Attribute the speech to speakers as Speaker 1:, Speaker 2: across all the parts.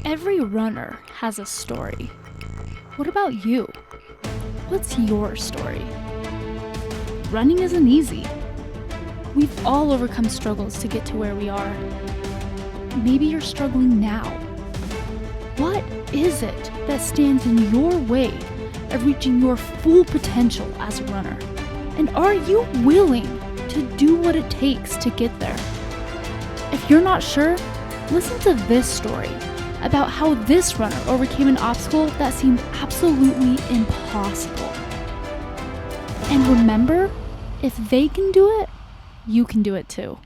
Speaker 1: Every runner has a story. What about you? What's your story? Running isn't easy. We've all overcome struggles to get to where we are. Maybe you're struggling now. What is it that stands in your way of reaching your full potential as a runner? And are you willing to do what it takes to get there? If you're not sure, listen to this story about how this runner overcame an obstacle that seemed absolutely impossible. And remember, if they can do it, you can do it too.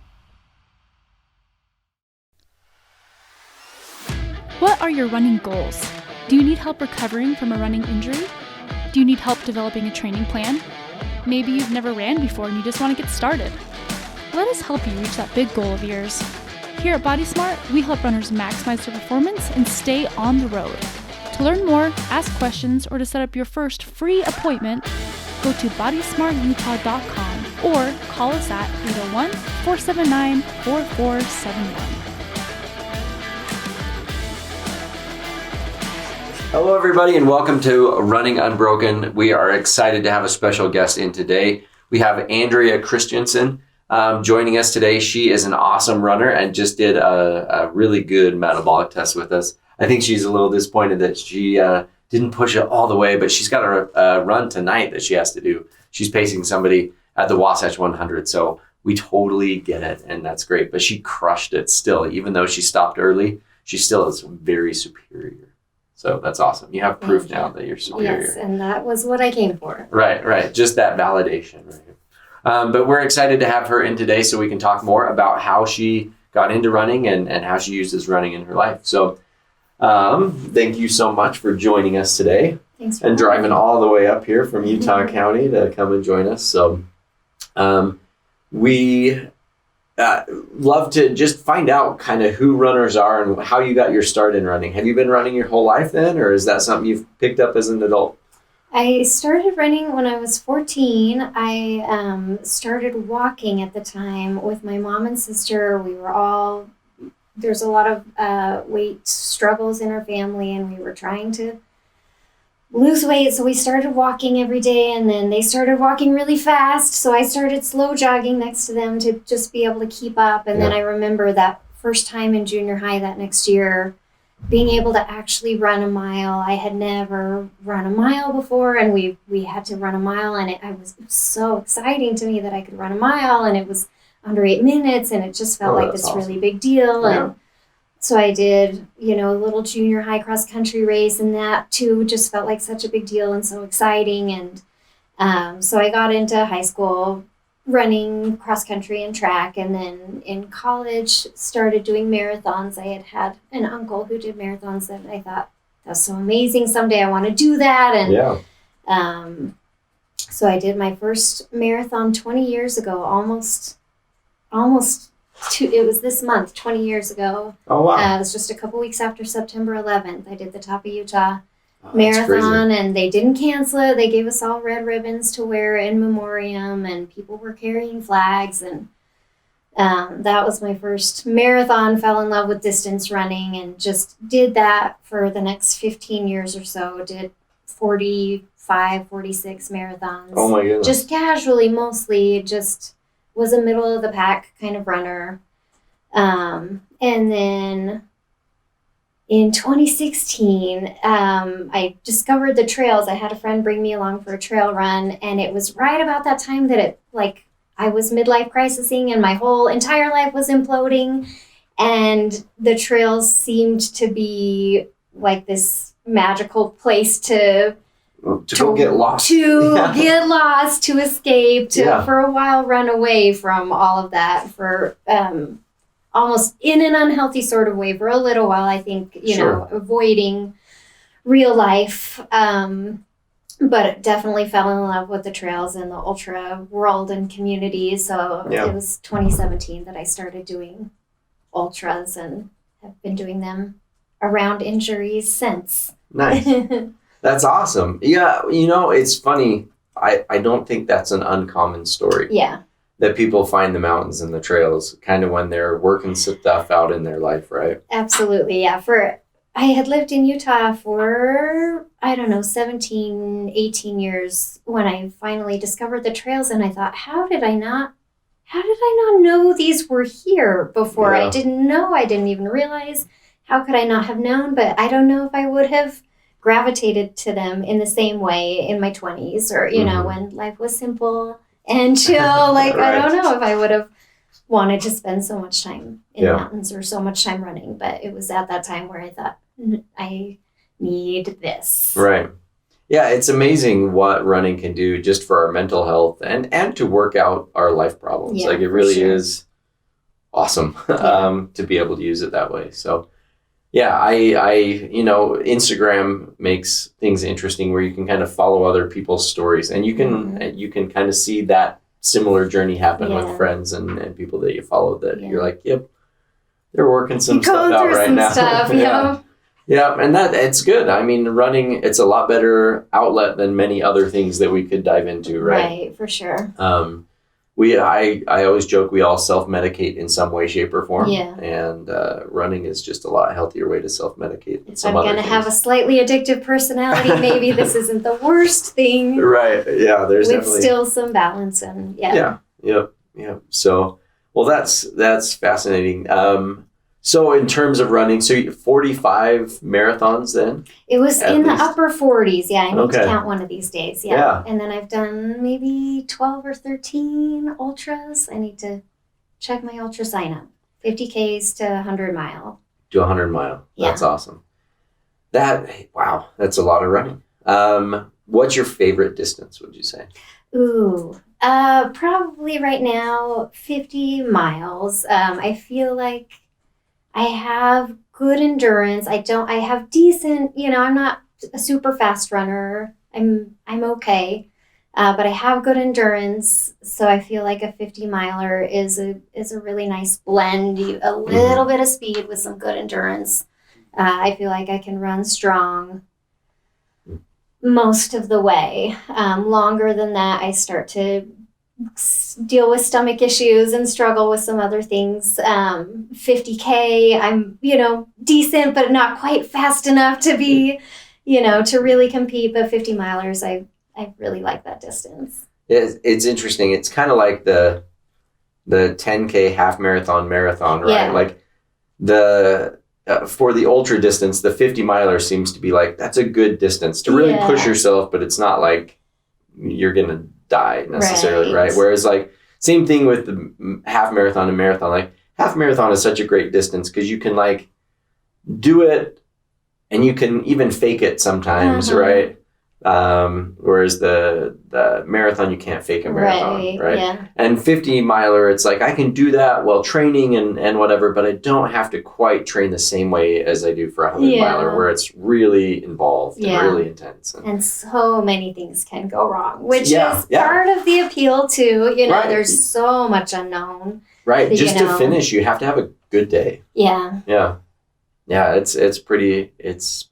Speaker 1: What are your running goals? Do you need help recovering from a running injury? Do you need help developing a training plan? Maybe you've never ran before and you just want to get started. Let us help you reach that big goal of yours. Here at Body Smart, we help runners maximize their performance and stay on the road. To learn more, ask questions, or to set up your first free appointment, go to bodysmartutah.com or call us at 801-479-4471.
Speaker 2: Hello, everybody, and welcome to Running Unbroken. We are excited to have a special guest in today. We have Andrea Christensen joining us today. She is an awesome runner and just did a really good metabolic test with us. I think she's a little disappointed that she didn't push it all the way, but she's got a run tonight that she has to do. She's pacing somebody at the Wasatch 100, so we totally get it, and that's great. But she crushed it still. Even though she stopped early, she still is very superior. So that's awesome. You have proof now that you're superior.
Speaker 3: Yes, and that was what I came for.
Speaker 2: Right. Just that validation, right? But we're excited to have her in today so we can talk more about how she got into running and how she uses running in her life. So thank you so much for joining us today.
Speaker 3: Thanks for
Speaker 2: and driving all the way up here from Utah County to come and join us. So we love to just find out kind of who runners are and how you got your start in running. Have you been running your whole life then, or is that something you've picked up as an adult?
Speaker 3: I started running when I was 14. I started walking at the time with my mom and sister. There's a lot of weight struggles in our family, and we were trying to lose weight. So we started walking every day, and then they started walking really fast. So I started slow jogging next to them to just be able to keep up. And then I remember that first time in junior high that next year, being able to actually run a mile. I had never run a mile before, and we had to run a mile, and it was so exciting to me that I could run a mile, and it was under 8 minutes, and it just felt like this really big deal.
Speaker 2: Yeah.
Speaker 3: And so I did, a little junior high cross country race, and that too just felt like such a big deal and so exciting. And so I got into high school running cross country and track, and then in college started doing marathons. I had an uncle who did marathons that I thought, that's so amazing. Someday I want to do that. And so I did my first marathon 20 years ago, almost it was this month, 20 years ago.
Speaker 2: Oh, wow.
Speaker 3: It was just a couple weeks after September 11th. I did the Top of Utah marathon, and they didn't cancel it. They gave us all red ribbons to wear in memoriam, and people were carrying flags, and that was my first marathon. Fell in love with distance running and just did that for the next 15 years or so. Did 45, 46 marathons.
Speaker 2: Oh my goodness.
Speaker 3: Just casually, mostly. Just was a middle of the pack kind of runner. And then in 2016, I discovered the trails. I had a friend bring me along for a trail run, and it was right about that time that I was midlife crisising, and my whole entire life was imploding, and the trails seemed to be like this magical place to
Speaker 2: go get lost.
Speaker 3: Get lost, to escape, for a while run away from all of that for almost in an unhealthy sort of way for a little while, I think, avoiding real life. But definitely fell in love with the trails and the ultra world and community. So it was 2017 that I started doing ultras and have been doing them around injuries since.
Speaker 2: Nice. That's awesome. Yeah, it's funny. I don't think that's an uncommon story.
Speaker 3: Yeah.
Speaker 2: that people find the mountains and the trails kind of when they're working stuff out in their life, right?
Speaker 3: Absolutely, yeah. I had lived in Utah for, I don't know, 17, 18 years when I finally discovered the trails, and I thought, how did I not know these were here before?
Speaker 2: Yeah.
Speaker 3: I didn't know. I didn't even realize. How could I not have known? But I don't know if I would have gravitated to them in the same way in my 20s or, when life was simple and chill. Like,
Speaker 2: Right.
Speaker 3: I don't know if I would have wanted to spend so much time in
Speaker 2: Yeah.
Speaker 3: the mountains or so much time running. But it was at that time where I thought, I need this.
Speaker 2: Right. Yeah, it's amazing what running can do just for our mental health and to work out our life problems.
Speaker 3: Yeah,
Speaker 2: like it
Speaker 3: for
Speaker 2: really
Speaker 3: sure.
Speaker 2: is awesome
Speaker 3: Yeah.
Speaker 2: to be able to use it that way. So yeah, I Instagram makes things interesting where you can kind of follow other people's stories and you can kind of see that similar journey happen with friends and people that you follow that you're like, yep, they're working some stuff out right now.
Speaker 3: Yeah.
Speaker 2: Yeah, and that it's good. I mean, running, it's a lot better outlet than many other things that we could dive into, right?
Speaker 3: Right, for sure.
Speaker 2: I always joke we all self-medicate in some way, shape, or form.
Speaker 3: Yeah.
Speaker 2: And running is just a lot healthier way to self-medicate.
Speaker 3: If I'm going to have a slightly addictive personality, maybe this isn't the worst thing.
Speaker 2: Right. Yeah. There's
Speaker 3: with
Speaker 2: definitely
Speaker 3: still some balance and
Speaker 2: Yeah. Yep. So, well, that's fascinating. So in terms of running, so 45 marathons then?
Speaker 3: It was
Speaker 2: At
Speaker 3: in
Speaker 2: least.
Speaker 3: the upper 40s. Yeah, I need
Speaker 2: Okay.
Speaker 3: to count one of these days.
Speaker 2: Yeah.
Speaker 3: And then I've done maybe 12 or 13 ultras. I need to check my ultra sign up. 50Ks to 100 mile.
Speaker 2: To 100 mile.
Speaker 3: Yeah.
Speaker 2: That's awesome. Wow, that's a lot of running. What's your favorite distance, would you say?
Speaker 3: Ooh, probably right now 50 miles. I feel like I have good endurance. I have decent, I'm not a super fast runner. I'm okay. But I have good endurance. So I feel like a 50 miler is a really nice blend. A little bit of speed with some good endurance. I feel like I can run strong most of the way. Longer than that, I start to deal with stomach issues and struggle with some other things. 50K, I'm, decent, but not quite fast enough to be, to really compete. But 50 milers, I really like that distance.
Speaker 2: It's interesting. It's kind of like the 10K half marathon, right?
Speaker 3: Yeah.
Speaker 2: Like for the ultra distance, the 50 miler seems to be like, that's a good distance to really push yourself, but it's not like you're going to die necessarily, right? Whereas like same thing with the half marathon and marathon. Like half marathon is such a great distance because you can like do it and you can even fake it sometimes, right? Whereas the marathon, you can't fake a marathon, right?
Speaker 3: Yeah.
Speaker 2: And 50 miler, it's like I can do that while training and whatever, but I don't have to quite train the same way as I do for a 100 miler, where it's really involved and really intense.
Speaker 3: And so many things can go wrong, which is part of the appeal too. There's so much unknown.
Speaker 2: Right. Just to finish, you have to have a good day.
Speaker 3: Yeah.
Speaker 2: Yeah. Yeah. It's pretty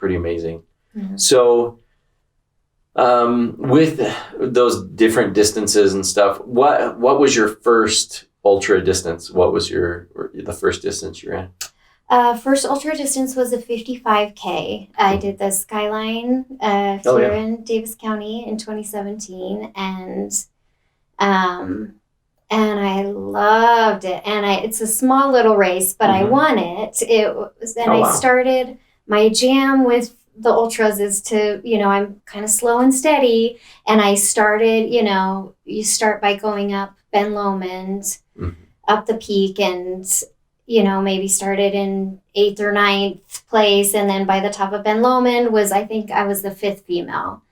Speaker 2: amazing. Mm-hmm. So, with those different distances and stuff, what was your first ultra distance? What was the first distance you ran?
Speaker 3: First ultra distance was a 55K. I did the Skyline here in Davis County in 2017, and I loved it. And it's a small little race, but I won it. I started my jam with the ultras is to, I'm kind of slow and steady. And I started, you start by going up Ben Lomond, up the peak, and, maybe started in 8th or 9th place. And then by the top of Ben Lomond I think I was the 5th female.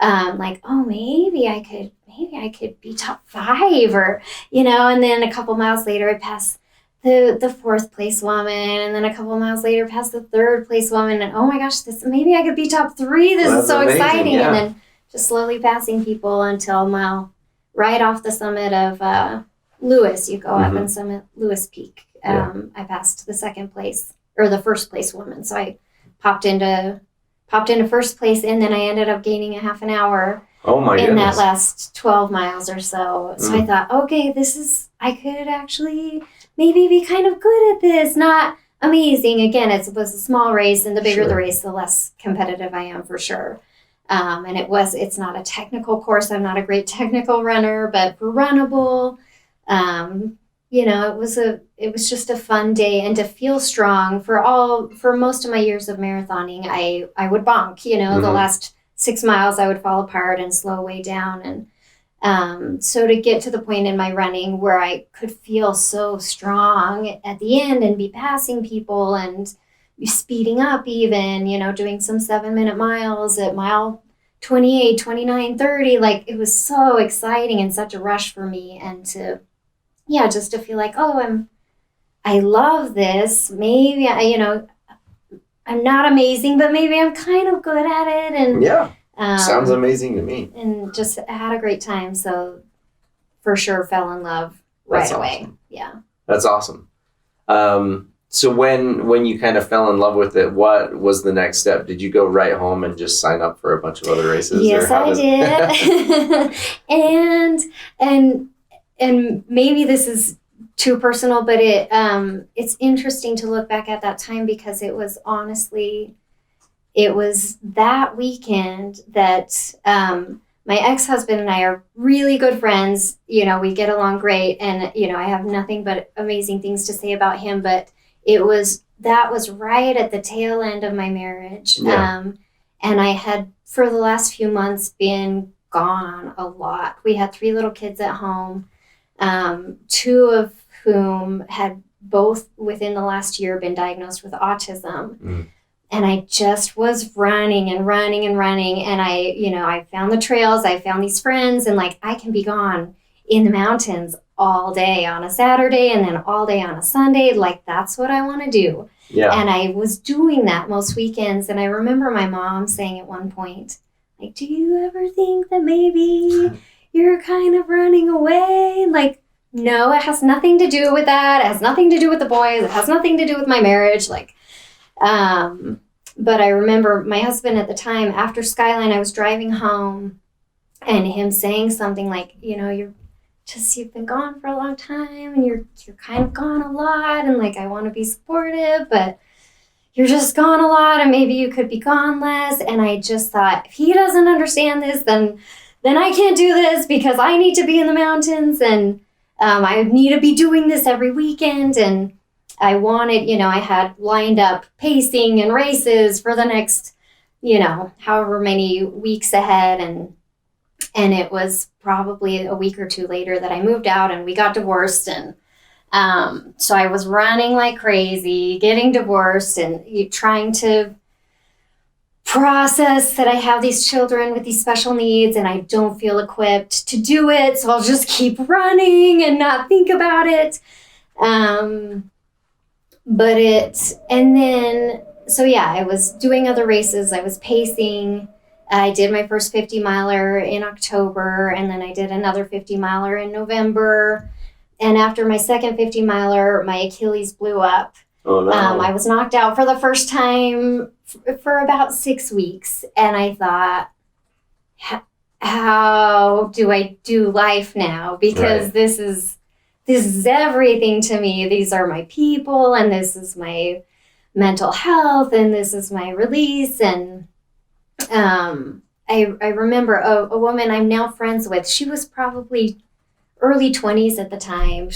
Speaker 3: Maybe I could be top 5 or, and then a couple miles later I passed the 4th place woman, and then a couple miles later past the 3rd place woman, and oh my gosh, maybe I could be top 3. This is so amazing, exciting. Yeah. And then just slowly passing people until right off the summit of Lewis. You go up and summit Lewis Peak. I passed the 2nd place or the 1st place woman, so I popped into 1st place, and then I ended up gaining a half an hour.
Speaker 2: Oh my
Speaker 3: in
Speaker 2: goodness.
Speaker 3: That last 12 miles or so. So I thought, okay, I could actually maybe be kind of good at this. Not amazing. Again, it was a small race, and the bigger the race, the less competitive I am for sure. And it's not a technical course. I'm not a great technical runner, but for runnable, it was just a fun day, and to feel strong for most of my years of marathoning, I would bonk, the last 6 miles I would fall apart and slow way down. And so to get to the point in my running where I could feel so strong at the end and be passing people and speeding up even, doing some 7-minute miles at mile 28, 29, 30, like it was so exciting and such a rush for me. And just to feel like, I love this. Maybe I'm not amazing, but maybe I'm kind of good at it. And
Speaker 2: sounds amazing to me.
Speaker 3: And just had a great time. So for sure fell in love right away. Yeah.
Speaker 2: That's awesome. So when you kind of fell in love with it, what was the next step? Did you go right home and just sign up for a bunch of other races?
Speaker 3: Yes, I did. and maybe this is too personal, but it's interesting to look back at that time, because it was that weekend that my ex-husband and I are really good friends. We get along great, and I have nothing but amazing things to say about him, but that was right at the tail end of my marriage. And I had, for the last few months, been gone a lot. We had 3 little kids at home, 2 of whom had both within the last year been diagnosed with autism. And I just was running and running and running. And I found the trails, I found these friends, and like, I can be gone in the mountains all day on a Saturday and then all day on a Sunday. Like, that's what I want to do. Yeah. And I was doing that most weekends. And I remember my mom saying at one point, like, do you ever think that maybe you're kind of running away? Like, no, it has nothing to do with that. It has nothing to do with the boys. It has nothing to do with my marriage. Like, but I remember my husband at the time, after Skyline, I was driving home and him saying something like, you've been gone for a long time and you're kind of gone a lot, and like, I want to be supportive, but you're just gone a lot, and maybe you could be gone less. And I just thought, if he doesn't understand this, then I can't do this, because I need to be in the mountains, and I need to be doing this every weekend. And I wanted, I had lined up pacing and races for the next, however many weeks ahead. And it was probably a week or 2 later that I moved out and we got divorced. And so I was running like crazy, getting divorced, and trying to process that I have these children with these special needs and I don't feel equipped to do it. So I'll just keep running and not think about it. I was doing other races. I was pacing. I did my first 50 miler in October, and then I did another 50 miler in November. And after my second 50 miler, my Achilles blew up.
Speaker 2: Oh, no.
Speaker 3: I was knocked out for the first time for about 6 weeks. And I thought, how do I do life now? Because this is everything to me. These are my people, and this is my mental health, and this is my release. And I remember a woman I'm now friends with. She was probably early 20s at the time.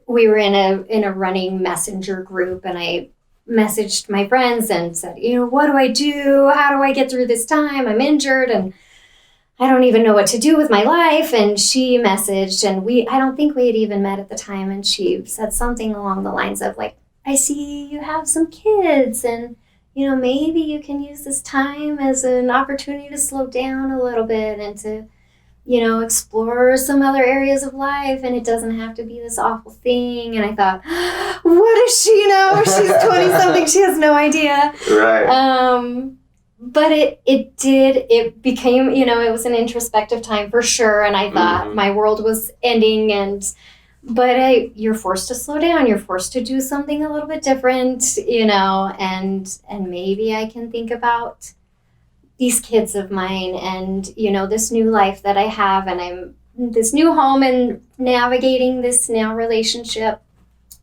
Speaker 3: We were in a running messenger group, and I messaged my friends and said, what do I do? How do I get through this time? I'm injured and I don't even know what to do with my life. And she messaged, and I don't think we had even met at the time. And she said something along the lines of like, I see you have some kids, and maybe you can use this time as an opportunity to slow down a little bit and to, explore some other areas of life, and it doesn't have to be this awful thing. And I thought, what does she know? She's 20-something. She has no idea.
Speaker 2: Right.
Speaker 3: But it became, it was an introspective time for sure. And I thought my world was ending, but you're forced to slow down. You're forced to do something a little bit different, and maybe I can think about these kids of mine and, this new life that I have. And this new home and navigating this now relationship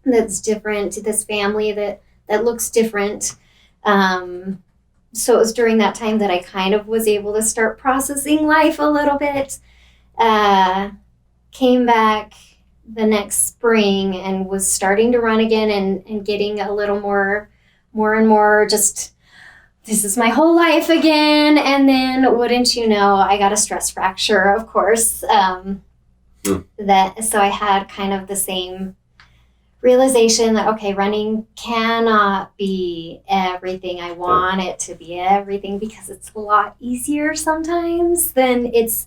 Speaker 3: that's different, this family that looks different. So it was during that time that I kind of was able to start processing life a little bit. Came back the next spring and was starting to run again and getting a little more and more just, this is my whole life again. And then wouldn't you know, I got a stress fracture, of course. So I had kind of the same realization that, okay, running cannot be everything I want it to be everything, because it's a lot easier sometimes than it's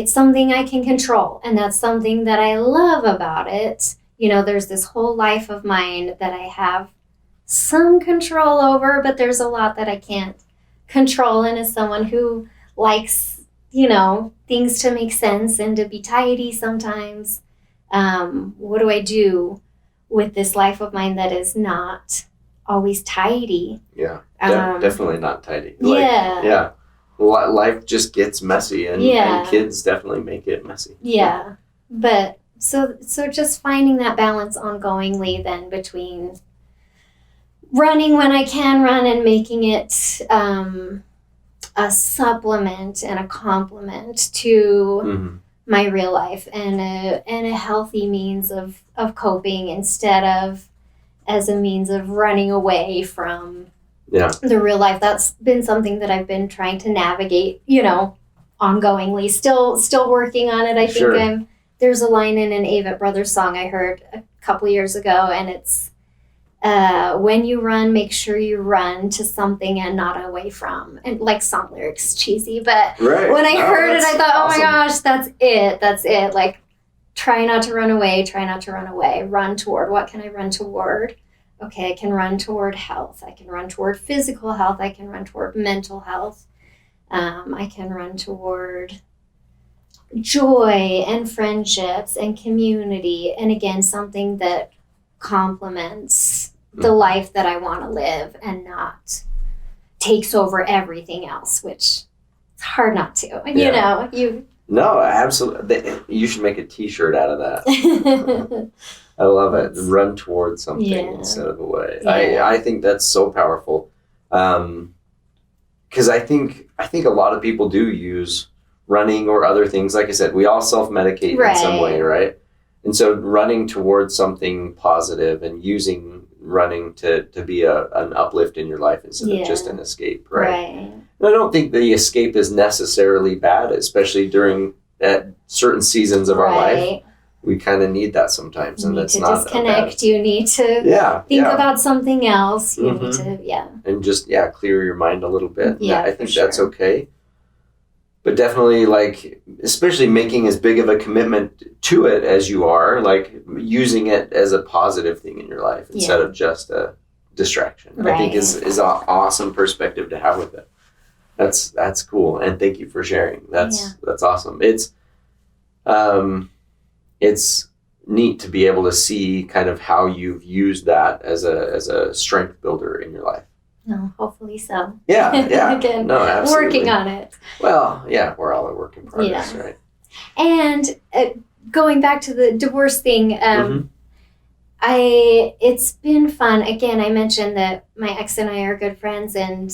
Speaker 3: something I can control. And that's something that I love about it. You know, there's this whole life of mine that I have some control over, but there's a lot that I can't control. And as someone who likes, you know, things to make sense and to be tidy sometimes, what do I do with this life of mine that is not always tidy?
Speaker 2: Yeah, definitely not tidy. Yeah. Life just gets messy, and kids definitely make it messy.
Speaker 3: Yeah. But so just finding that balance ongoingly then between running when I can run and making it a supplement and a complement to my real life, and a healthy means of coping instead of as a means of running away from the real life. That's been something that I've been trying to navigate, you know, ongoingly. Still working on it. I think there's a line in an Avett Brothers song I heard a couple years ago, and it's when you run, make sure you run to something and not away from. And like song lyrics, cheesy, but when I heard it, I thought, oh my gosh, that's it. Like, try not to run away. Run toward. What can I run toward? Okay, I can run toward health. I can run toward physical health. I can run toward mental health. I can run toward joy and friendships and community. And again, something that complements the life that I want to live and not takes over everything else, which it's hard not to, you know,
Speaker 2: No, absolutely. You should make a t-shirt out of that. I love it. Run towards something instead of away. I think that's so powerful. Because I think a lot of people do use running or other things. Like I said, we all self-medicate in some way, right? And so running towards something positive and using running to be an uplift in your life instead of just an escape, right? And I don't think the escape is necessarily bad, especially during certain seasons of our life. We kind of need that sometimes, and that's not
Speaker 3: disconnect. You need to think about something else. You need to,
Speaker 2: and just clear your mind a little bit. Yeah, I think that's okay. But definitely, like, especially making as big of a commitment to it as you are, like using it as a positive thing in your life instead of just a distraction. I think is an awesome perspective to have with it. That's cool, and thank you for sharing. That's awesome. It's neat to be able to see kind of how you've used that as a strength builder in your life.
Speaker 3: No, hopefully so.
Speaker 2: Yeah.
Speaker 3: Again,
Speaker 2: no, absolutely.
Speaker 3: working on it.
Speaker 2: Well, we're all a work in progress, right?
Speaker 3: And going back to the divorce thing, it's been fun. Again, I mentioned that my ex and I are good friends, and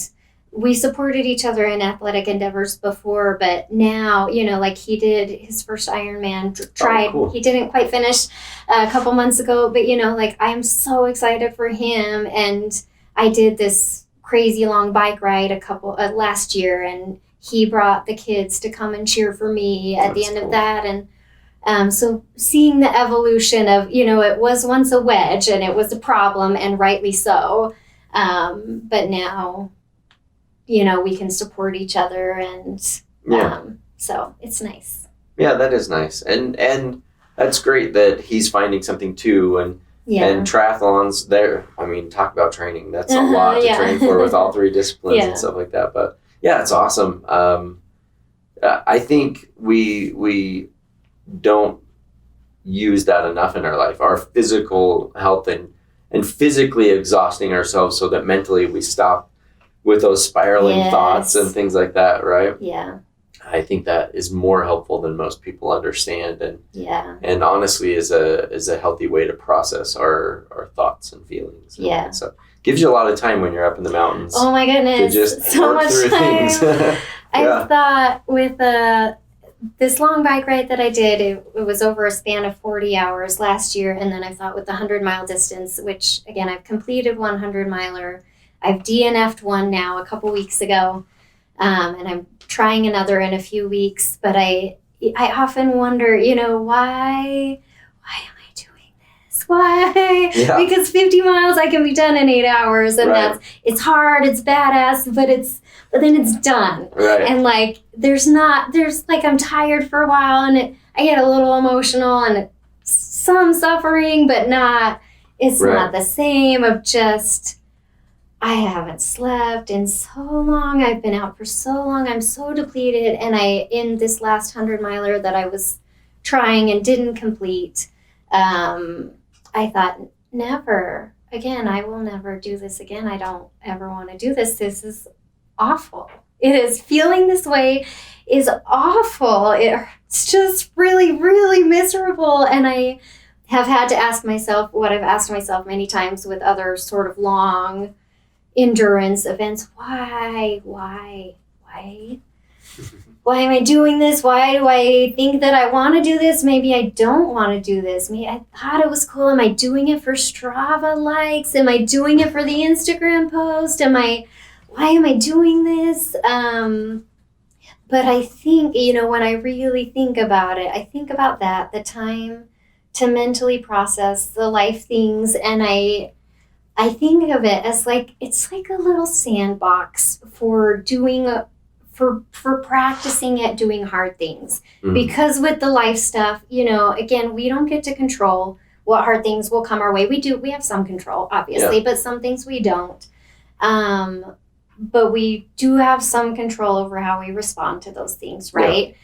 Speaker 3: we supported each other in athletic endeavors before, but now, you know, like he did his first Ironman, tried. Cool. He didn't quite finish a couple months ago, but, you know, like I'm so excited for him. And I did this crazy long bike ride last year, and he brought the kids to come and cheer for me at the end of that. And so seeing the evolution of, you know, it was once a wedge and it was a problem, and rightly so. But now, you know, we can support each other, and so it's nice. Yeah,
Speaker 2: that is nice. And that's great that he's finding something too. And triathlons, talk about training. That's a lot to train for with all three disciplines and stuff like that. But it's awesome. I think we don't use that enough in our life. Our physical health and physically exhausting ourselves so that mentally we stop with those spiraling thoughts and things like that, right?
Speaker 3: Yeah.
Speaker 2: I think that is more helpful than most people understand, and honestly is a healthy way to process our thoughts and feelings.
Speaker 3: Yeah.
Speaker 2: And so gives you a lot of time when you're up in the mountains.
Speaker 3: Oh my goodness,
Speaker 2: to just
Speaker 3: so
Speaker 2: work
Speaker 3: much
Speaker 2: through
Speaker 3: time.
Speaker 2: things.
Speaker 3: I thought with this long bike ride that I did, it was over a span of 40 hours last year, and then I thought with the 100-mile distance, which again I've completed 100-miler, I've DNF'd one now a couple weeks ago, and I'm trying another in a few weeks. But I often wonder, why am I doing this? Why?
Speaker 2: Yeah.
Speaker 3: Because 50 miles I can be done in 8 hours, and
Speaker 2: Right.
Speaker 3: it's hard, it's badass, but then it's done.
Speaker 2: Right.
Speaker 3: And there's I'm tired for a while, and I get a little emotional and some suffering, but it's
Speaker 2: Right.
Speaker 3: not the same of just, I haven't slept in so long. I've been out for so long. I'm so depleted. And in this last 100-miler that I was trying and didn't complete, I thought, never again. I will never do this again. I don't ever want to do this. This is awful. It is. Feeling this way is awful. It's just really, really miserable. And I have had to ask myself what I've asked myself many times with other sort of long endurance events. Why am I doing this? Why do I think that I want to do this? Maybe I don't want to do this. Maybe I thought it was cool. Am I doing it for Strava likes? Am I doing it for the Instagram post? Why am I doing this? But I think, when I really think about it, I think about that, the time to mentally process the life things, and I think of it as it's like a little sandbox for doing for practicing at doing hard things.
Speaker 2: Mm.
Speaker 3: Because with the life stuff, again, we don't get to control what hard things will come our way. We have some control, obviously, but some things we don't. But we do have some control over how we respond to those things, right? Yeah.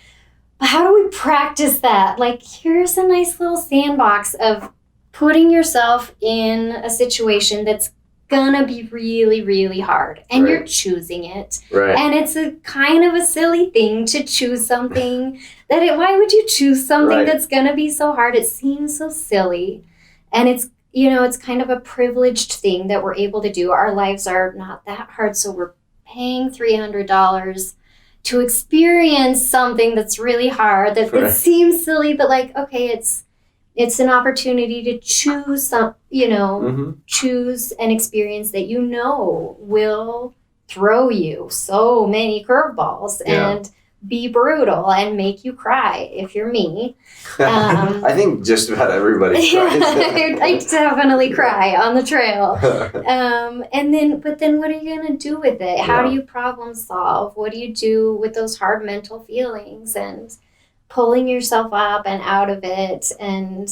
Speaker 3: But how do we practice that? Here's a nice little sandbox of putting yourself in a situation that's gonna be really, really hard, and you're choosing it.
Speaker 2: Right.
Speaker 3: And it's a kind of a silly thing to choose something why would you choose something that's gonna be so hard? It seems so silly. And it's kind of a privileged thing that we're able to do. Our lives are not that hard, so we're paying $300 to experience something that's really hard, that seems silly, but okay, it's an opportunity to choose choose an experience that will throw you so many curveballs and be brutal and make you cry if you're me.
Speaker 2: I think just about everybody cries.
Speaker 3: I definitely cry on the trail. But then what are you going to do with it? How do you problem solve? What do you do with those hard mental feelings and pulling yourself up and out of it, and,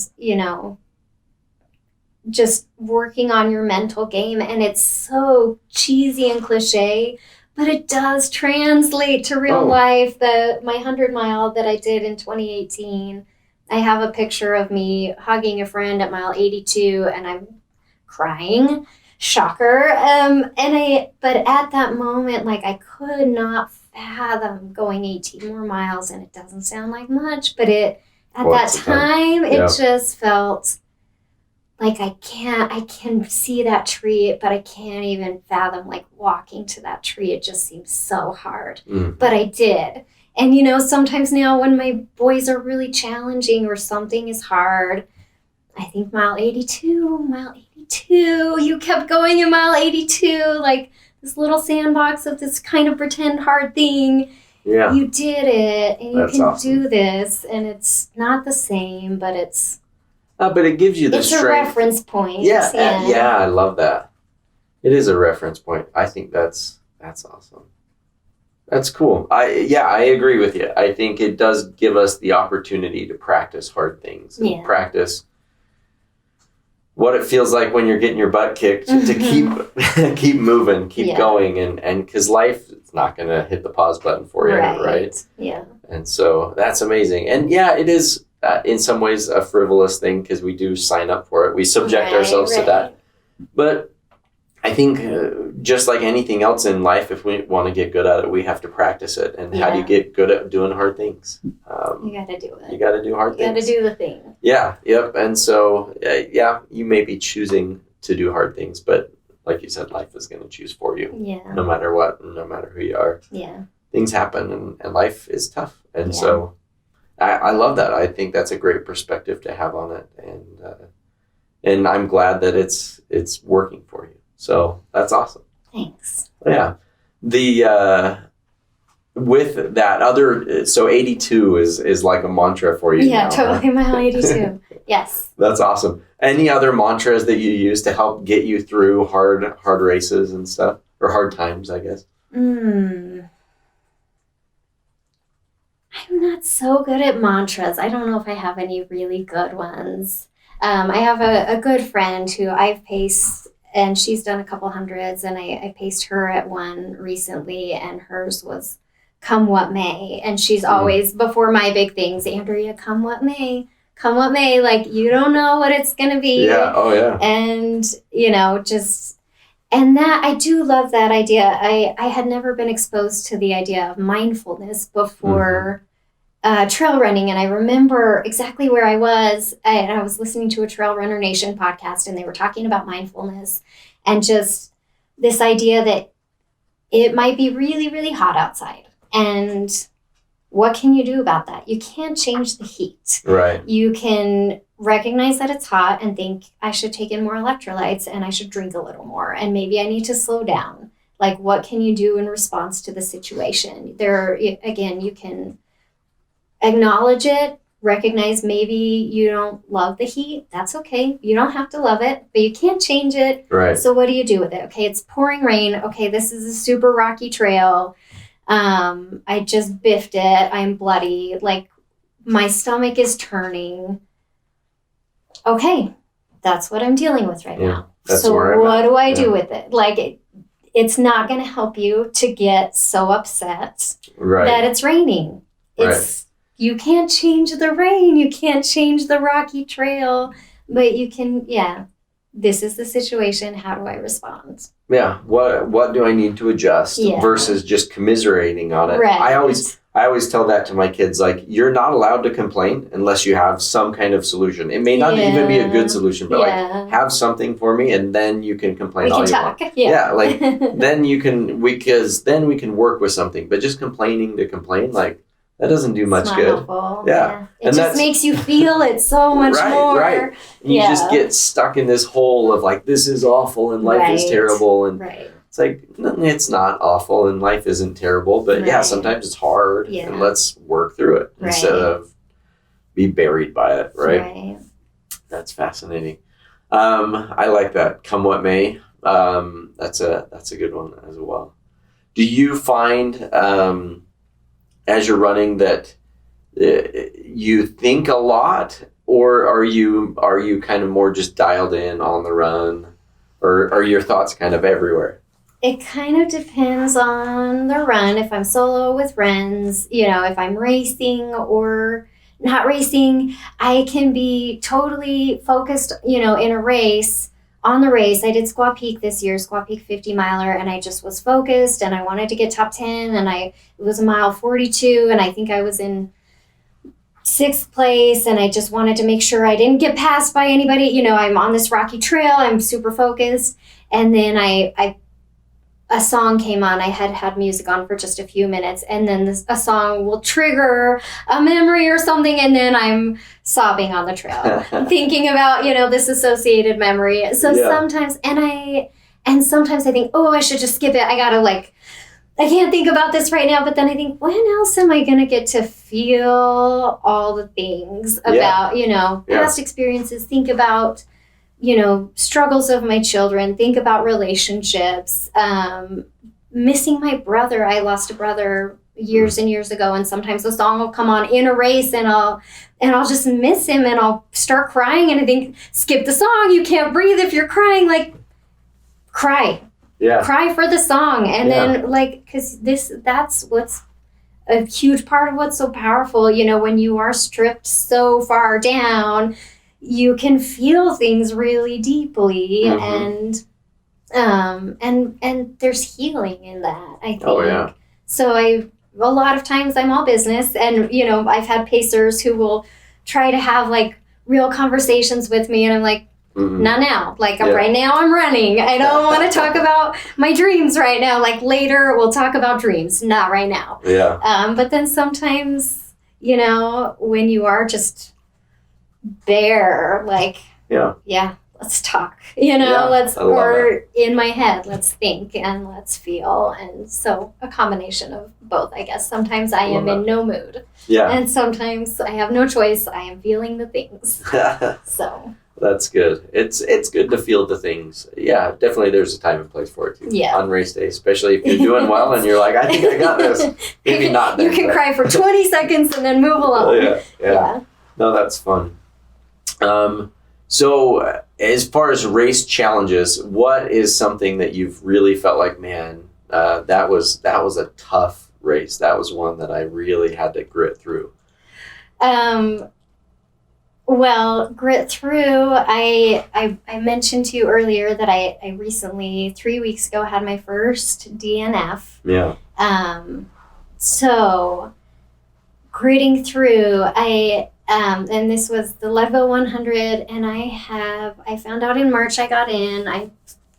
Speaker 3: just working on your mental game? And it's so cheesy and cliche, but it does translate to real life. My 100-mile that I did in 2018, I have a picture of me hugging a friend at mile 82, and I'm crying. Shocker. But at that moment, I could not fathom going 18 more miles, and it doesn't sound like much, but it just felt like I can see that tree, but I can't even fathom walking to that tree. It just seems so hard. But I did. And sometimes now when my boys are really challenging or something is hard, I think mile 82, you kept going in mile 82, this little sandbox of this kind of pretend hard thing. Yeah. You did it, and you can do this, and it's not the same, but it's...
Speaker 2: but it gives you the strength.
Speaker 3: It's a reference point.
Speaker 2: Yeah, I love that. It is a reference point. I think that's awesome. That's cool. I agree with you. I think it does give us the opportunity to practice hard things and practice what it feels like when you're getting your butt kicked to keep moving, keep going, and because life is not going to hit the pause button for you, right?
Speaker 3: Yeah.
Speaker 2: And so that's amazing. And it is in some ways a frivolous thing because we do sign up for it. We subject ourselves to that. But I think just like anything else in life, if we want to get good at it, we have to practice it. And how do you get good at doing hard things?
Speaker 3: You got to do it.
Speaker 2: You got to do hard things.
Speaker 3: You got to do the thing.
Speaker 2: Yeah. Yep. And so, you may be choosing to do hard things, but like you said, life is going to choose for you.
Speaker 3: Yeah.
Speaker 2: No matter what, no matter who you are.
Speaker 3: Yeah.
Speaker 2: Things happen and life is tough. And so I love that. I think that's a great perspective to have on it. And I'm glad that it's working for you. So that's awesome.
Speaker 3: Thanks.
Speaker 2: Yeah. With that other, so 82 is like a mantra for you.
Speaker 3: Yeah,
Speaker 2: now,
Speaker 3: totally. Mile 82. Yes.
Speaker 2: That's awesome. Any other mantras that you use to help get you through hard races and stuff, or hard times, I guess?
Speaker 3: I'm not so good at mantras. I don't know if I have any really good ones. I have a good friend who I've paced, and she's done a couple hundreds, and I paced her at one recently, and hers was come what may. And she's always, before my big things, Andrea, come what may. Come what may. Like, you don't know what it's going to be.
Speaker 2: Yeah. Oh, yeah.
Speaker 3: And, and that, I do love that idea. I had never been exposed to the idea of mindfulness before trail running. And I remember exactly where I was. And I was listening to a Trail Runner Nation podcast, and they were talking about mindfulness and just this idea that it might be really, really hot outside. And what can you do about that? You can't change the heat.
Speaker 2: Right.
Speaker 3: You can recognize that it's hot and think, I should take in more electrolytes and I should drink a little more. And maybe I need to slow down. Like, what can you do in response to the situation? Again, you can acknowledge it, recognize maybe you don't love the heat. That's okay. You don't have to love it, but you can't change it.
Speaker 2: Right.
Speaker 3: So what do you do with it? Okay, it's pouring rain. Okay, this is a super rocky trail. I just biffed it. I'm bloody. Like, my stomach is turning. Okay, that's what I'm dealing with right now. So what do I do with it? Like, it's not going to help you to get so upset that it's raining. You can't change the rain. You can't change the rocky trail, but you can, this is the situation. How do I respond?
Speaker 2: Yeah. What do I need to adjust versus just commiserating on it?
Speaker 3: Right.
Speaker 2: I always tell that to my kids, like, you're not allowed to complain unless you have some kind of solution. It may not even be a good solution, but like, have something for me, and then you can complain all you want. Yeah, like then we can work with something. But just complaining to complain, like, that doesn't do much good.
Speaker 3: Helpful.
Speaker 2: Yeah.
Speaker 3: It just makes you feel it so much more.
Speaker 2: Right. And you just get stuck in this hole of like, this is awful and life is terrible. And it's like, it's not awful and life isn't terrible. But sometimes it's hard. Yeah. And let's work through it instead of be buried by it. Right. That's fascinating. I like that. Come what may. That's a good one as well. Do you find... as you're running that you think a lot, or are you kind of more just dialed in on the run, or are your thoughts kind of everywhere?
Speaker 3: It kind of depends on the run. If I'm solo with friends, if I'm racing or not racing, I can be totally focused, in a race. On the race, I did Squaw Peak this year, Squaw Peak 50 miler, and I just was focused, and I wanted to get top 10, and it was a mile 42, and I think I was in 6th place, and I just wanted to make sure I didn't get passed by anybody. I'm on this rocky trail, I'm super focused, and then a song came on. I had music on for just a few minutes, and then a song will trigger a memory or something, and then I'm sobbing on the trail, thinking about, this associated memory. So sometimes, and sometimes I think, oh, I should just skip it. I can't think about this right now. But then I think, when else am I going to get to feel all the things about, past experiences, think about, struggles of my children, think about relationships, missing my brother. I lost a brother years and years ago, and sometimes the song will come on in a race, and I'll just miss him, and I'll start crying, and I think, skip the song. You can't breathe if you're crying. Like, cry. Yeah. Cry for the song. And then, like, because that's what's a huge part of what's so powerful, when you are stripped so far down, you can feel things really deeply. And And there's healing in that, I think.
Speaker 2: Oh, yeah.
Speaker 3: So a lot of times I'm all business, and I've had pacers who will try to have like real conversations with me, and I'm like, not now. Like right now I'm running. I don't want to talk about my dreams right now. Like later we'll talk about dreams, not right now.
Speaker 2: Yeah.
Speaker 3: But then sometimes, when you are just bare, like, let's talk, or in my head, let's think and let's feel. And so a combination of both, I guess. Sometimes I am in no mood.
Speaker 2: Yeah.
Speaker 3: And sometimes I have no choice. I am feeling the things. So.
Speaker 2: That's good. It's good to feel the things. Yeah, definitely there's a time and place for it too.
Speaker 3: Yeah.
Speaker 2: On race day, especially if you're doing well and you're like, I think I got this. Maybe not then.
Speaker 3: You can cry for 20 seconds and then move along.
Speaker 2: Yeah. No, that's fun. So as far as race challenges, what is something that you've really felt like, man, that was a tough race. That was one that I really had to grit through.
Speaker 3: Well, grit through, I mentioned to you earlier that I recently, 3 weeks ago, had my first DNF.
Speaker 2: Yeah.
Speaker 3: So gritting through, and this was the Leadville 100, and I found out in March I got in. I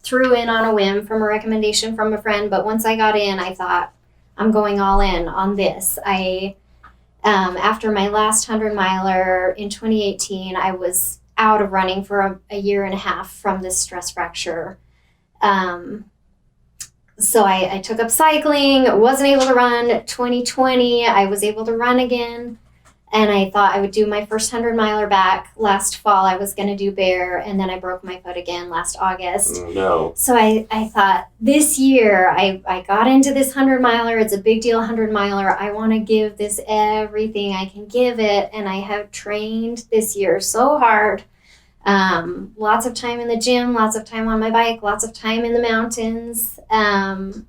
Speaker 3: threw in on a whim from a recommendation from a friend, but once I got in, I thought, I'm going all in on this. After my last 100-miler in 2018, I was out of running for a year and a half from this stress fracture. So I took up cycling, wasn't able to run. 2020, I was able to run again. And I thought I would do my first 100-miler back. Last fall, I was going to do Bear, and then I broke my foot again last August.
Speaker 2: Oh, no.
Speaker 3: So I thought this year, I got into this 100-miler. It's a big deal 100-miler. I want to give this everything I can give it. And I have trained this year so hard. Lots of time in the gym, lots of time on my bike, lots of time in the mountains, and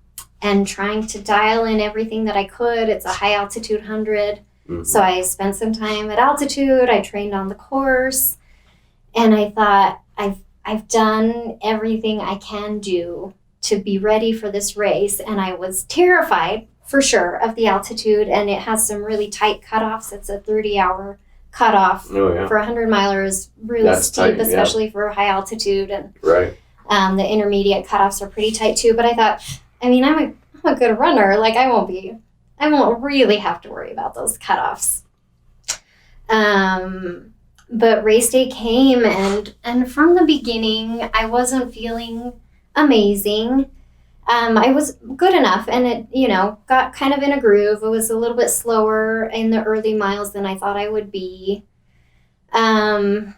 Speaker 3: trying to dial in everything that I could. It's a high-altitude 100. So I spent some time at altitude. I trained on the course, and I thought I've done everything I can do to be ready for this race. And I was terrified for sure of the altitude, and it has some really tight cutoffs. It's a 30-hour cutoff for 100-miler is really steep, tight, especially for high altitude, and the intermediate cutoffs are pretty tight too. But I thought, I'm a good runner. Like I won't really have to worry about those cutoffs. But race day came, and from the beginning, I wasn't feeling amazing. I was good enough, and it, got kind of in a groove. It was a little bit slower in the early miles than I thought I would be. And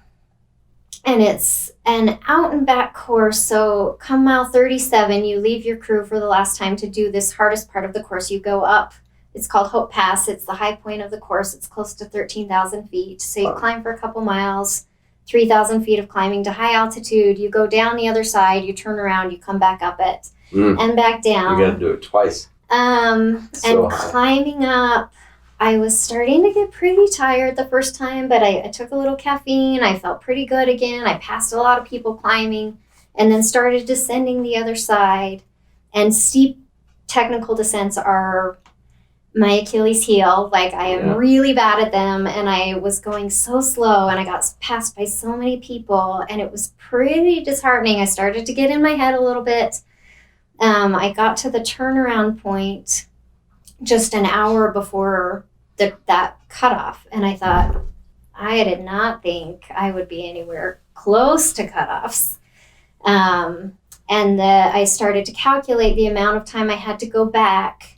Speaker 3: it's an out and back course. So come mile 37, you leave your crew for the last time to do this hardest part of the course. You go up. It's called Hope Pass. It's the high point of the course. It's close to 13,000 feet. So you climb for a couple miles, 3,000 feet of climbing to high altitude. You go down the other side, you turn around, you come back up it and back down.
Speaker 2: You got to do it twice.
Speaker 3: And climbing up, I was starting to get pretty tired the first time, but I took a little caffeine. I felt pretty good again. I passed a lot of people climbing and then started descending the other side. And steep technical descents are my Achilles heel. Like I am really bad at them, and I was going so slow, and I got passed by so many people, and it was pretty disheartening. I started to get in my head a little bit. I got to the turnaround point just an hour before that cutoff, and I thought, I did not think I would be anywhere close to cutoffs. I started to calculate the amount of time I had to go back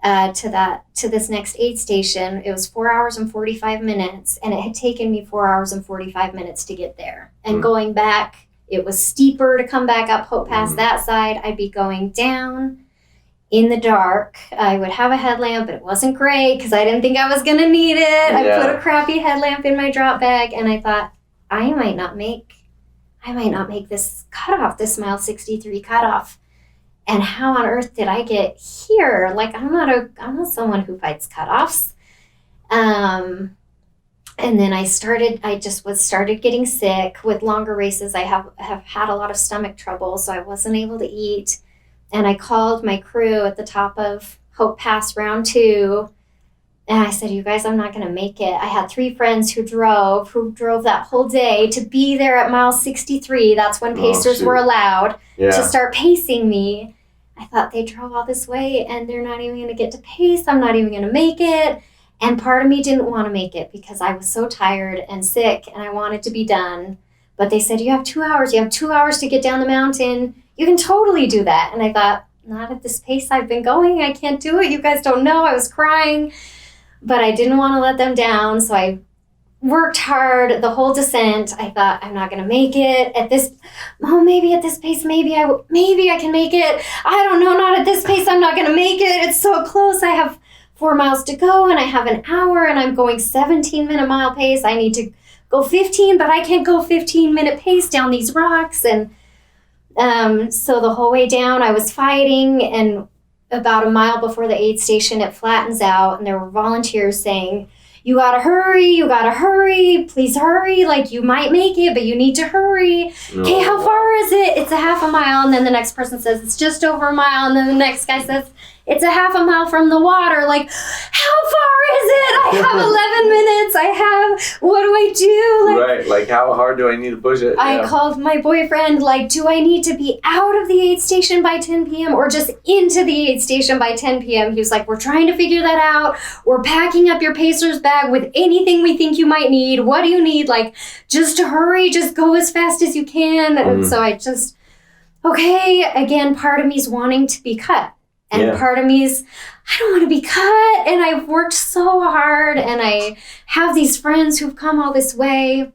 Speaker 3: to this next aid station. It was 4 hours and 45 minutes, and it had taken me 4 hours and 45 minutes to get there. And going back, it was steeper to come back up Hope Pass that side. I'd be going down in the dark. I would have a headlamp, but it wasn't great because I didn't think I was going to need it. I put a crappy headlamp in my drop bag, and I thought, I might not make this cutoff, this mile 63 cutoff. And how on earth did I get here? Like, I'm not someone who fights cutoffs. And then I started getting sick with longer races. I have had a lot of stomach trouble, so I wasn't able to eat. And I called my crew at the top of Hope Pass round 2. And I said, you guys, I'm not going to make it. I had 3 friends who drove that whole day to be there at mile 63. That's when pacers were allowed to start pacing me. I thought they drove all this way and they're not even going to get to pace. I'm not even going to make it. And part of me didn't want to make it because I was so tired and sick and I wanted to be done. But they said, you have 2 hours. You have 2 hours to get down the mountain. You can totally do that. And I thought, not at this pace I've been going. I can't do it. You guys don't know. I was crying. But I didn't want to let them down. So I worked hard the whole descent. I thought, I'm not going to make it at this. Oh, maybe at this pace, maybe I can make it. I don't know. Not at this pace. I'm not going to make it. It's so close. I have 4 miles to go and I have an hour and I'm going 17-minute mile pace. I need to go 15, but I can't go 15-minute pace down these rocks. And so the whole way down I was fighting, and about a mile before the aid station it flattens out and there were volunteers saying, you gotta hurry, please hurry, like you might make it, but you need to hurry. Okay, how far is it? It's a half a mile. And then the next person says it's just over a mile, and then the next guy says it's a half a mile from the water. Like, how far is it? I have 11 minutes. What do I do? Like,
Speaker 2: right, like how hard do I need to push it?
Speaker 3: I called my boyfriend, like, do I need to be out of the aid station by 10 p.m. or just into the aid station by 10 p.m.? He was like, we're trying to figure that out. We're packing up your pacer's bag with anything we think you might need. What do you need? Like, just to hurry, just go as fast as you can. And so I just, okay, again, part of me's wanting to be cut. And part of me is, I don't want to be cut. And I've worked so hard and I have these friends who've come all this way.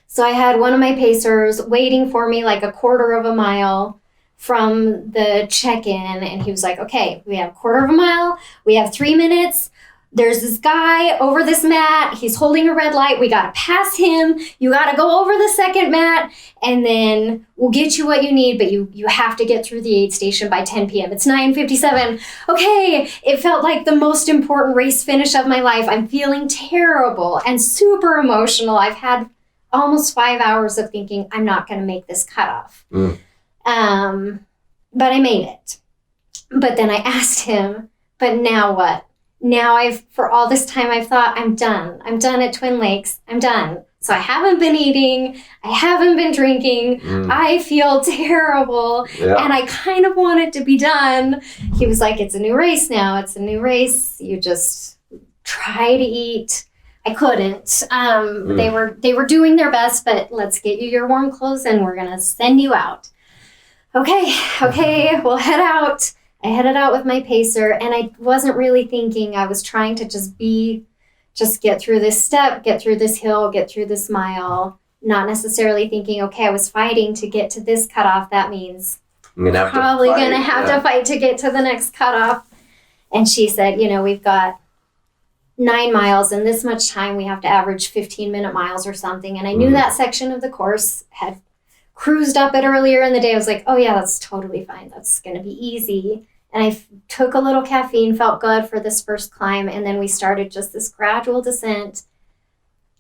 Speaker 3: So I had one of my pacers waiting for me like a quarter of a mile from the check-in. And he was like, okay, we have a quarter of a mile. We have 3 minutes. There's this guy over this mat. He's holding a red light. We got to pass him. You got to go over the second mat, and then we'll get you what you need, but you have to get through the aid station by 10 p.m. It's 9:57. Okay, it felt like the most important race finish of my life. I'm feeling terrible and super emotional. I've had almost 5 hours of thinking, I'm not going to make this cutoff. But I made it. But then I asked him, but now what? Now for all this time I've thought, I'm done. I'm done at Twin Lakes. I'm done. So I haven't been eating. I haven't been drinking. I feel terrible. Yeah. And I kind of want it to be done. He was like, it's a new race now. It's a new race. You just try to eat. I couldn't. They were doing their best, but let's get you your warm clothes and we're going to send you out. Okay, we'll head out. I headed out with my pacer, and I wasn't really thinking. I was trying to just get through this step, get through this hill, get through this mile, not necessarily thinking, okay, I was fighting to get to this cutoff. That means I'm probably going to have to fight to get to the next cutoff. And she said, we've got 9 miles and this much time. We have to average 15-minute miles or something. And I knew that section of the course had cruised up it earlier in the day. I was like, oh yeah, that's totally fine. That's going to be easy. And I took a little caffeine, felt good for this first climb. And then we started just this gradual descent.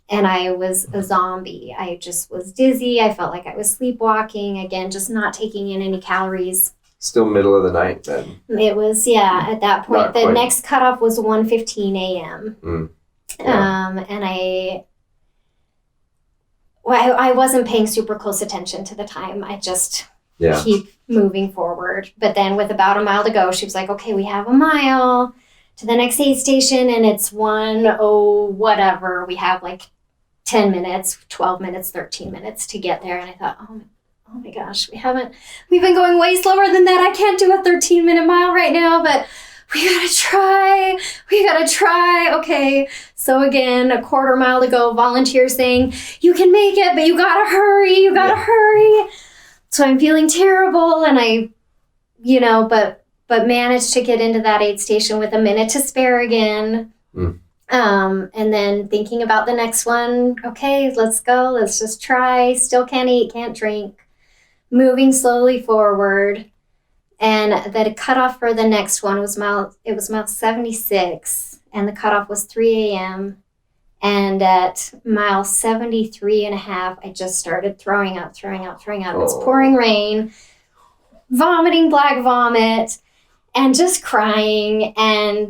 Speaker 3: And I was a zombie. I just was dizzy. I felt like I was sleepwalking. Again, just not taking in any calories.
Speaker 2: Still middle of the night then?
Speaker 3: It was, at that point. The next cutoff was 1:15 a.m. And I wasn't paying super close attention to the time. I just keep moving forward. But then with about a mile to go, she was like, okay, we have a mile to the next aid station and it's 1:00 whatever. We have like 10 minutes, 12 minutes, 13 minutes to get there. And I thought, oh my gosh, we've been going way slower than that. I can't do a 13-minute mile right now, but we gotta try. Okay. So again, a quarter mile to go, volunteers saying, you can make it, but you gotta hurry. So I'm feeling terrible. And I, but managed to get into that aid station with a minute to spare again. And then thinking about the next one, okay, let's go. Let's just try. Still can't eat, can't drink. Moving slowly forward. And the cutoff for the next one was mile 76, and the cutoff was 3 a.m. And at mile 73 and a half, I just started throwing up. It's pouring rain, vomiting black vomit, and just crying. I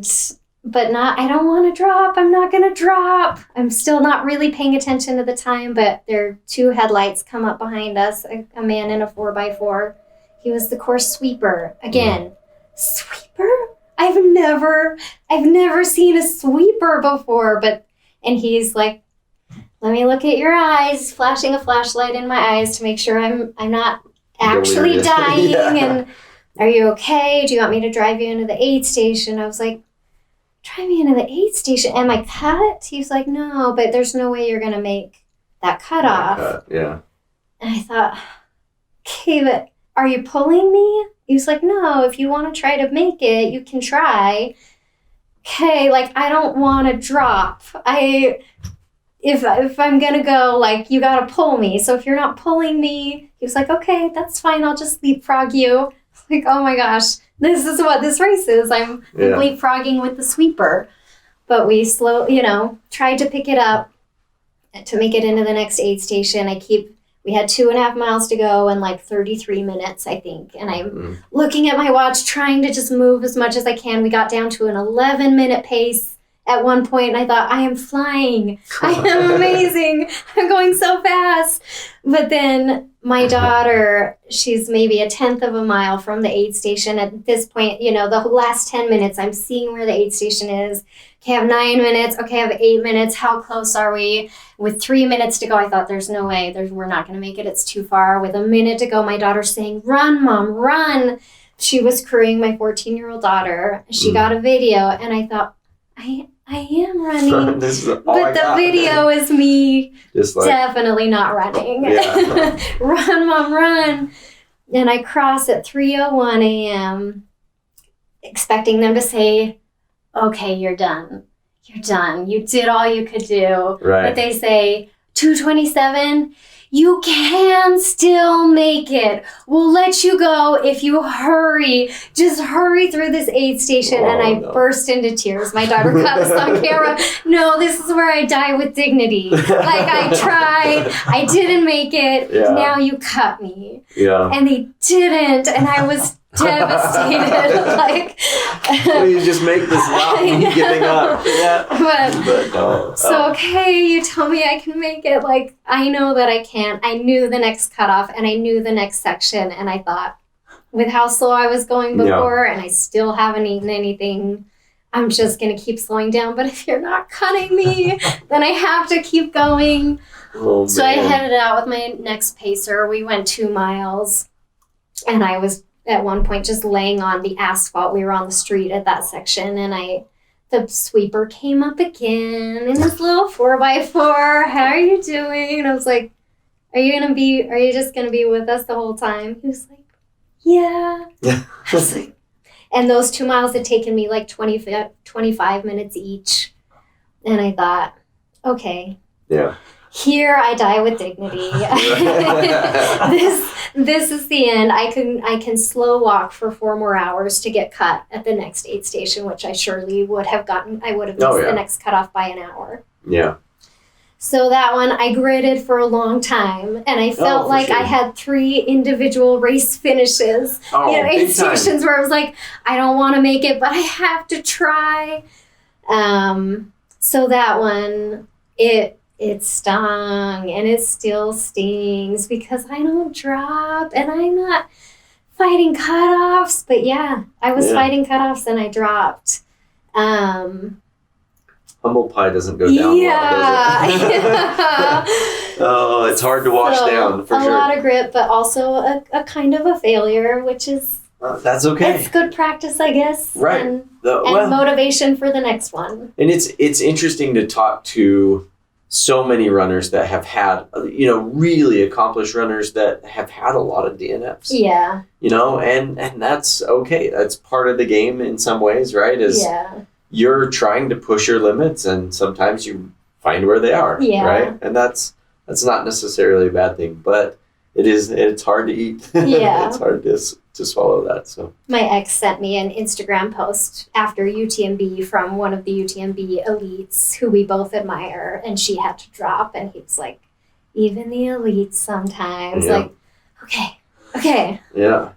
Speaker 3: don't want to drop. I'm not going to drop. I'm still not really paying attention at the time, but there are 2 headlights come up behind us, a man in a 4x4. He was the course sweeper. Again, sweeper? I've never seen a sweeper before, and he's like, let me look at your eyes, flashing a flashlight in my eyes to make sure I'm not actually dying. Yeah. And are you okay? Do you want me to drive you into the aid station? I was like, drive me into the aid station. Am I cut? He's like, no, but there's no way you're going to make that cutoff.
Speaker 2: Yeah.
Speaker 3: And I thought, okay, but are you pulling me? He was like, no, if you want to try to make it, you can try. Okay, like, I don't want to drop. If I'm going to go, like, you got to pull me. So if you're not pulling me, he was like, okay, that's fine. I'll just leapfrog you. Like, oh my gosh, this is what this race is. I'm leapfrogging with the sweeper. But we tried to pick it up to make it into the next aid station. We had 2.5 miles to go and like 33 minutes, I think. And I'm looking at my watch, trying to just move as much as I can. We got down to an 11-minute pace at one point, and I thought, I am flying. I am amazing. I'm going so fast. But then my daughter, she's maybe 1/10 of a mile from the aid station. At this point, the last 10 minutes, I'm seeing where the aid station is. Okay, I have 9 minutes. Okay, I have 8 minutes. How close are we? With 3 minutes to go, I thought, there's no way. We're not going to make it. It's too far. With a minute to go, my daughter's saying, run, Mom, run. She was crewing my 14-year-old daughter. She got a video, and I thought, I am running. But the video is me definitely not running. Yeah. Run, Mom, run. And I cross at 3:01 a.m., expecting them to say, okay, you're done. You're done. You did all you could do. Right. But they say, 2:27, you can still make it. We'll let you go if you hurry. Just hurry through this aid station. And I burst into tears. My daughter caught us on camera. No, this is where I die with dignity. Like, I tried. I didn't make it. Yeah. Now you cut me. Yeah. And they didn't. And I was devastated. Like,
Speaker 2: please just make this not me giving up. Yeah. But no.
Speaker 3: So, okay, you tell me I can make it. Like, I know that I can't. I knew the next cutoff and I knew the next section. And I thought, with how slow I was going before, and I still haven't eaten anything, I'm just going to keep slowing down. But if you're not cutting me, then I have to keep going. Oh, so I headed out with my next pacer. We went 2 miles. And I was at one point just laying on the asphalt. We were on the street at that section, and the sweeper came up again in his little 4x4. How are you doing? And I was like, are you just gonna be with us the whole time? He was like, yeah. I was like, and those 2 miles had taken me like 25 minutes each. And I thought, okay. Yeah. Here I die with dignity. This is the end. I can slow walk for 4 more hours to get cut at the next aid station, which I surely would have gotten. I would have missed the next cutoff by an hour. Yeah. So that one I gritted for a long time, and I felt like I had 3 individual race finishes. Aid stations where I was like, I don't want to make it, but I have to try. So that one, it stung, and it still stings because I don't drop, and I'm not fighting cutoffs. But yeah, I was fighting cutoffs, and I dropped.
Speaker 2: Humble pie doesn't go down well, does it? Yeah. Oh, it's hard to wash down, for sure.
Speaker 3: A lot of grit, but also a kind of a failure, which is...
Speaker 2: that's okay.
Speaker 3: It's good practice, I guess.
Speaker 2: Right.
Speaker 3: And motivation for the next one.
Speaker 2: And it's interesting to talk to so many runners that have had, really accomplished runners that have had a lot of DNFs. Yeah. And that's okay. That's part of the game in some ways, right? You're trying to push your limits, and sometimes you find where they are, right? And that's not necessarily a bad thing, but it's hard to eat. Yeah. It's hard just follow that. So
Speaker 3: my ex sent me an Instagram post after UTMB from one of the UTMB elites who we both admire, and she had to drop, and he was like, even the elites sometimes.
Speaker 2: Yeah.
Speaker 3: Like, okay.
Speaker 2: Yeah.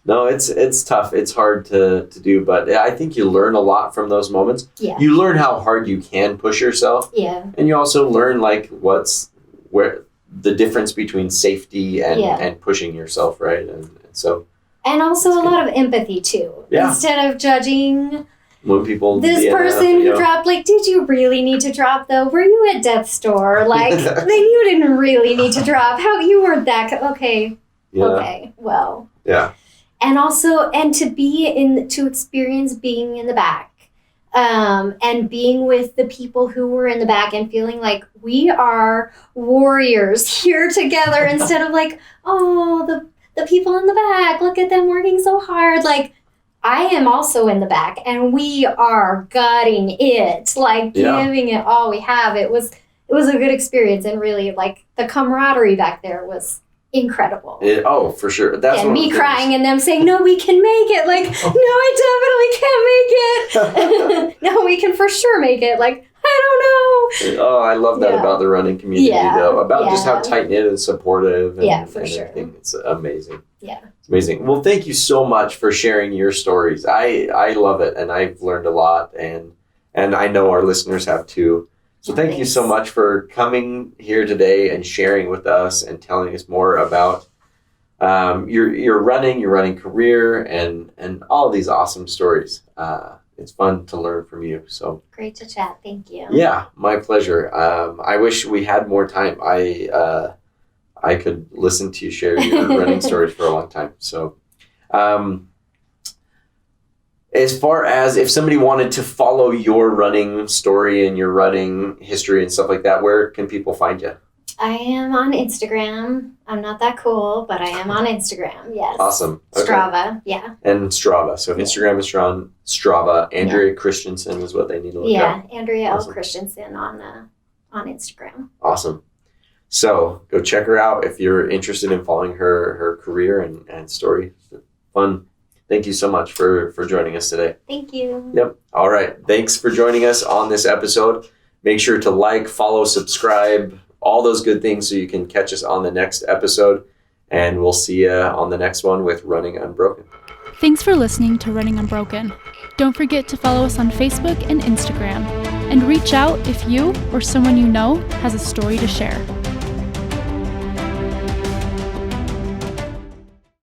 Speaker 2: No, it's tough. It's hard to do, but I think you learn a lot from those moments.
Speaker 3: Yeah.
Speaker 2: You learn how hard you can push yourself.
Speaker 3: Yeah.
Speaker 2: And you also learn like where the difference between safety and pushing yourself, right? And so.
Speaker 3: And also a lot of empathy too.
Speaker 2: Yeah.
Speaker 3: Instead of judging
Speaker 2: when people
Speaker 3: this person who dropped, like, did you really need to drop though? Were you at death's door? Like, then you didn't really need to drop. How you weren't that okay.
Speaker 2: Yeah.
Speaker 3: Okay. Well.
Speaker 2: Yeah.
Speaker 3: And also, and to experience being in the back, and being with the people who were in the back and feeling like we are warriors here together instead of like, oh, the people in the back, look at them working so hard. Like, I am also in the back and we are gutting it, like giving it all we have. It was a good experience, and really like the camaraderie back there was incredible.
Speaker 2: For sure. That's
Speaker 3: and me crying and them saying, no, we can make it. Like, no, I definitely can't make it. No, we can for sure make it. Like, I don't know.
Speaker 2: Oh, I love that about the running community, though. About just how tight-knit and supportive and,
Speaker 3: for
Speaker 2: and
Speaker 3: sure.
Speaker 2: everything. It's amazing.
Speaker 3: Yeah.
Speaker 2: It's amazing. Well, thank you so much for sharing your stories. I love it, and I've learned a lot, and I know our listeners have too. So thank you so much for coming here today and sharing with us and telling us more about your running career and all of these awesome stories. It's fun to learn from you. So
Speaker 3: great to chat. Thank you.
Speaker 2: Yeah, my pleasure. I wish we had more time. I could listen to you share your running stories for a long time. So as far as if somebody wanted to follow your running story and your running history and stuff like that, where can people find you?
Speaker 3: I am on Instagram. I'm not that cool, but I am on Instagram. Yes.
Speaker 2: Awesome. Okay.
Speaker 3: Strava. Yeah.
Speaker 2: And Strava. So Instagram is on Strava. Andrea Christensen is what they need to look up.
Speaker 3: Yeah. Andrea L. Christensen on Instagram.
Speaker 2: Awesome. So go check her out if you're interested in following her career and story. Fun. Thank you so much for joining us today.
Speaker 3: Thank you.
Speaker 2: Yep. All right. Thanks for joining us on this episode. Make sure to like, follow, subscribe, all those good things so you can catch us on the next episode. And we'll see you on the next one with Running Unbroken.
Speaker 1: Thanks for listening to Running Unbroken. Don't forget to follow us on Facebook and Instagram. And reach out if you or someone you know has a story to share.